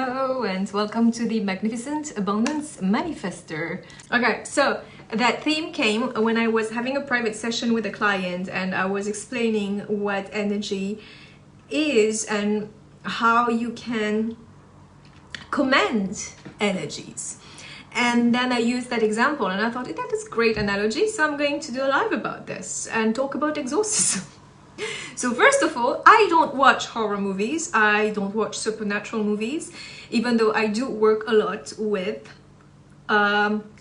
Hello and welcome to the Magnificent Abundance Manifester. Okay, so that theme came when I was having a private session with a client and I was explaining what energy is and how you can command energies. And then I used that example and I thought that is a great analogy, so I'm going to do a live about this and talk about exorcism. So first of all, I don't watch horror movies, I don't watch supernatural movies, even though I do work a lot with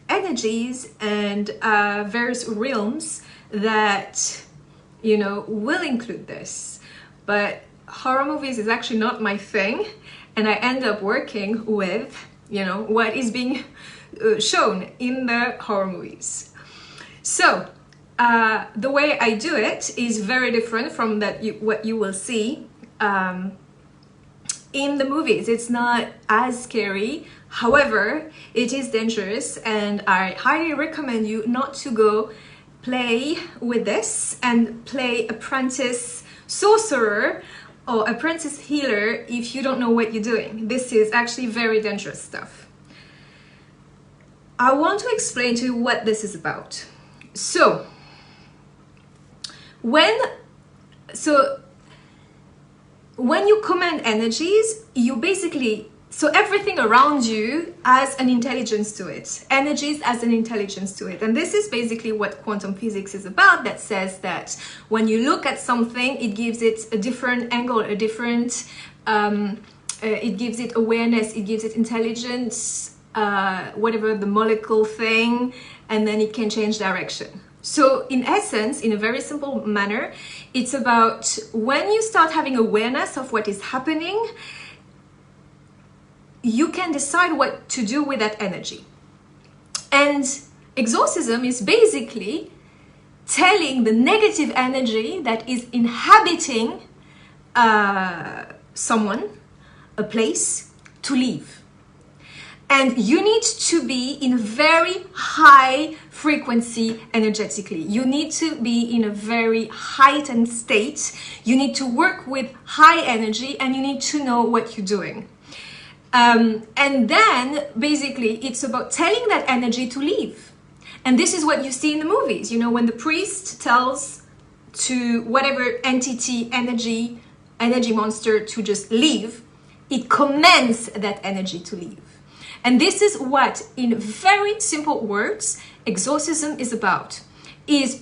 energies and various realms that, you know, will include this. But horror movies is actually not my thing, and I end up working with, you know, what is being shown in the horror movies. So the way I do it is very different from what you will see in the movies. It's not as scary, however, it is dangerous, and I highly recommend you not to go play with this and play apprentice sorcerer or apprentice healer if you don't know what you're doing. This is actually very dangerous stuff. I want to explain to you what this is about. So when you command energies, you basically, so everything around you has an intelligence to it. Energies has an intelligence to it. And this is basically what quantum physics is about, that says that when you look at something, it gives it a different angle, a different, it gives it awareness, it gives it intelligence, whatever the molecule thing, and then it can change direction. So in essence, in a very simple manner, it's about when you start having awareness of what is happening, you can decide what to do with that energy. And exorcism is basically telling the negative energy that is inhabiting someone, a place, to leave. And you need to be in a very high frequency energetically. You need to be in a very heightened state. You need to work with high energy and you need to know what you're doing. And then basically it's about telling that energy to leave. And this is what you see in the movies. You know, when the priest tells to whatever entity, energy monster to just leave, it commands that energy to leave. And this is what, in very simple words, exorcism is about. Is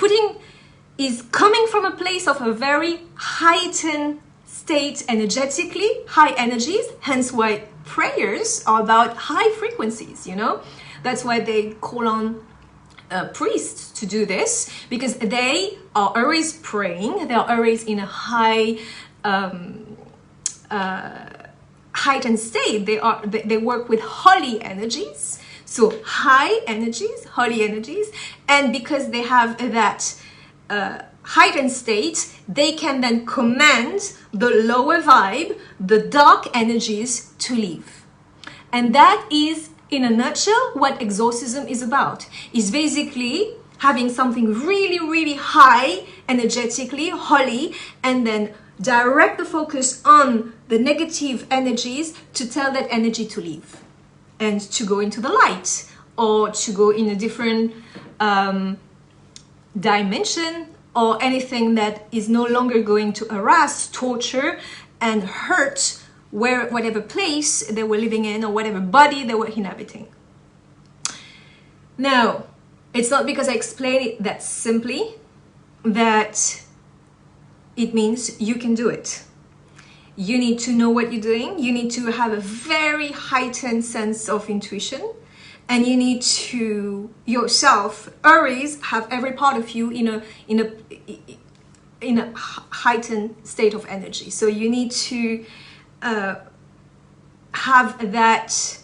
coming from a place of a very heightened state energetically, high energies, hence why prayers are about high frequencies, you know? That's why they call on priests to do this, because they are always praying, they are always in a high heightened state. They work with holy energies, so high energies, holy energies, and because they have that heightened state, they can then command the lower vibe, the dark energies to leave. And that is, in a nutshell, what exorcism is about. Is basically having something really, really high energetically, holy, and then direct the focus on the negative energies to tell that energy to leave and to go into the light or to go in a different dimension, or anything that is no longer going to harass, torture, and hurt whatever place they were living in or whatever body they were inhabiting. Now, it's not because I explain it that simply that it means you can do it. You need to know what you're doing. You need to have a very heightened sense of intuition, and you need to yourself always have every part of you in a heightened state of energy. So you need to have that,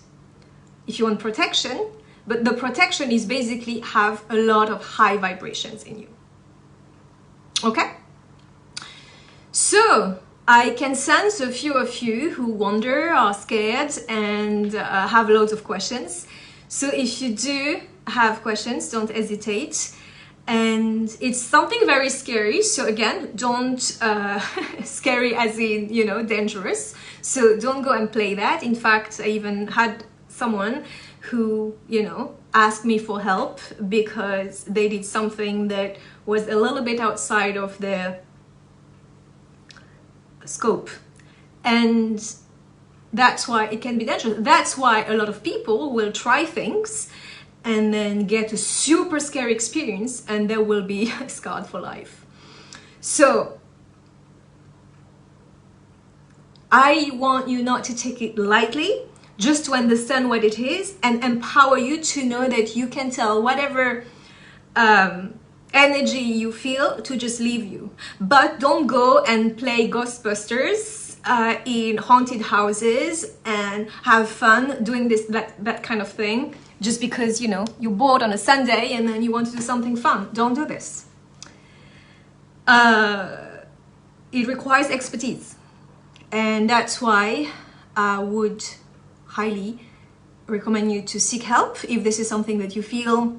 if you want protection, but the protection is basically have a lot of high vibrations in you. Okay? So I can sense a few of you who wonder, are scared, and have loads of questions. So if you do have questions, don't hesitate. and it's something very scary. So again, don't scary as in, you know, dangerous. So don't go and play that. In fact, I even had someone who, you know, asked me for help because they did something that was a little bit outside of their scope, and that's why it can be dangerous. That's why a lot of people will try things and then get a super scary experience, and they will be scarred for life. So I want you not to take it lightly, just to understand what it is and empower you to know that you can tell whatever energy you feel to just leave you. But don't go and play Ghostbusters in haunted houses and have fun doing that kind of thing just because, you know, you're bored on a Sunday and then you want to do something fun. Don't do this. It requires expertise, and that's why I would highly recommend you to seek help if this is something that you feel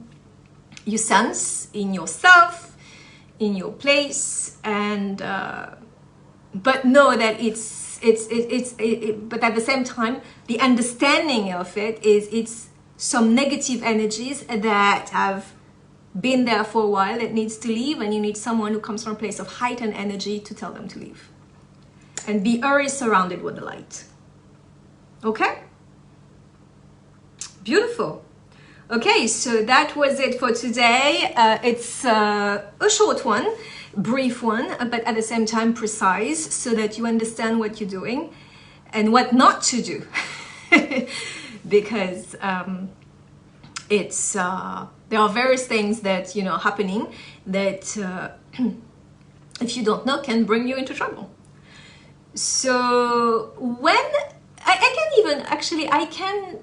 you sense in yourself, in your place, and but know that but at the same time, the understanding of it is it's some negative energies that have been there for a while that needs to leave, and you need someone who comes from a place of heightened energy to tell them to leave, and be always surrounded with the light. Okay? Beautiful. Okay, so that was it for today. It's a short one, brief one, but at the same time precise, so that you understand what you're doing and what not to do. Because there are various things that, you know, happening that if you don't know, can bring you into trouble. So when I can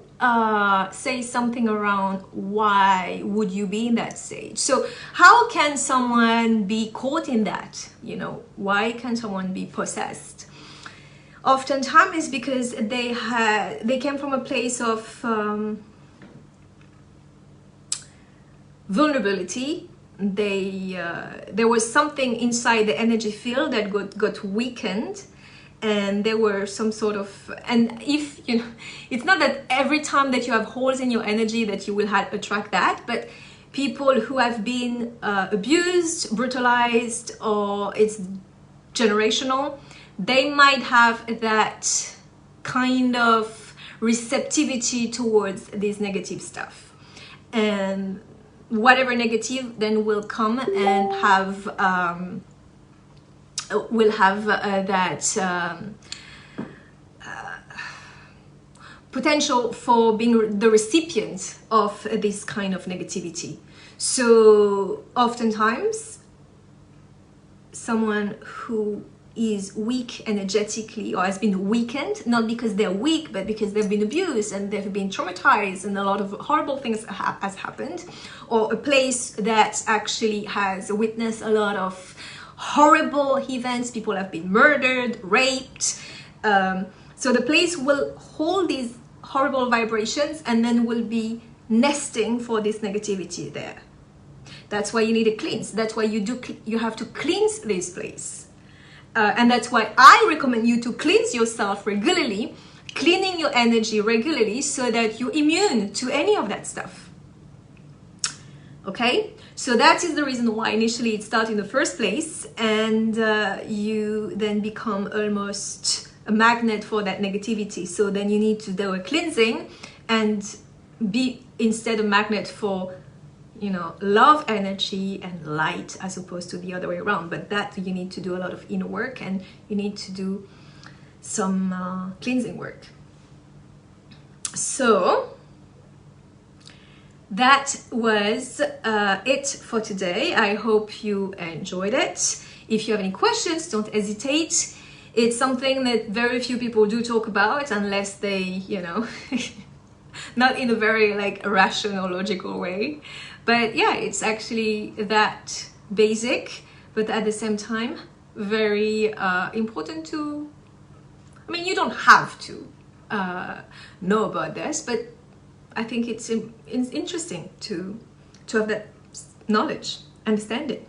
say something around why would you be in that stage. So how can someone be caught in that? You know, why can someone be possessed? Oftentimes it's because they came from a place of vulnerability. There was something inside the energy field that got weakened, and there were some sort of, and if you know, it's not that every time that you have holes in your energy that you will attract that, but people who have been abused, brutalized, or it's generational, they might have that kind of receptivity towards this negative stuff, and whatever negative then will come and have that potential for being the recipient of this kind of negativity. So oftentimes someone who is weak energetically or has been weakened, not because they're weak, but because they've been abused and they've been traumatized and a lot of horrible things has happened, or a place that actually has witnessed a lot of horrible events. People have been murdered, raped. So the place will hold these horrible vibrations and then will be nesting for this negativity there. That's why you need a cleanse. That's why you have to cleanse this place. And that's why I recommend you to cleanse yourself regularly, cleaning your energy regularly so that you're immune to any of that stuff. Okay? So that is the reason why initially it started in the first place, and you then become almost a magnet for that negativity. So then you need to do a cleansing and be instead a magnet for, you know, love energy and light, as opposed to the other way around. But that you need to do a lot of inner work, and you need to do some cleansing work. So that was it for today. I hope you enjoyed it. If you have any questions, don't hesitate. It's something that very few people do talk about, unless they, you know, not in a very like rational, logical way. But yeah, it's actually that basic, but at the same time, very important to, I mean, you don't have to know about this, but I think it's interesting to have that knowledge understand it.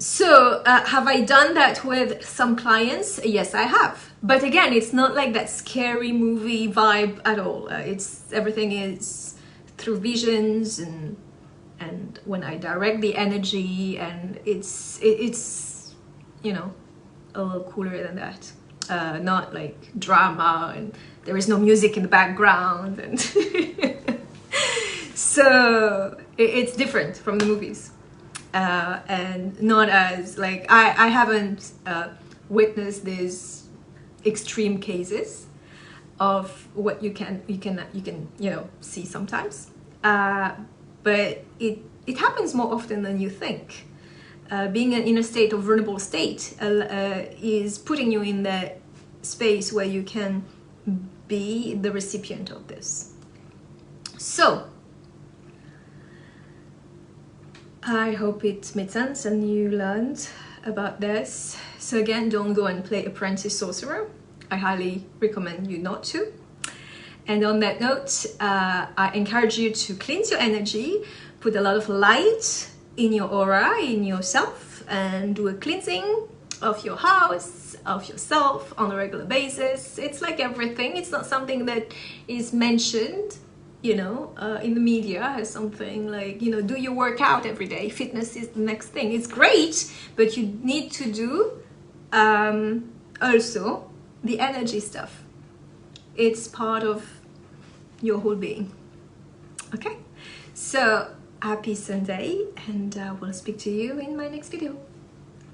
So have I done that with some clients? Yes, I have. But again, it's not like that scary movie vibe at all. Everything is through visions and when I direct the energy, and it's you know, a little cooler than that. Not like drama and there is no music in the background, and so it's different from the movies. And not as like I haven't witnessed these extreme cases of what you can see sometimes, but it happens more often than you think. Being in a state of vulnerable state is putting you in that space where you can be the recipient of this. So I hope it made sense and you learned about this. So again, don't go and play apprentice sorcerer. I highly recommend you not to. And on that note, I encourage you to cleanse your energy, put a lot of light in your aura, in yourself, and do a cleansing of your house, of yourself on a regular basis. It's like everything. It's not something that is mentioned, in the media as something like, do your workout every day. Fitness is the next thing. It's great, but you need to do also the energy stuff. It's part of your whole being. Okay, so happy Sunday, and we'll speak to you in my next video.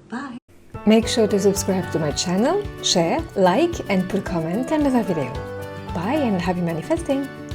Bye. Make sure to subscribe to my channel, share, like, and put a comment under the video. Bye and happy manifesting!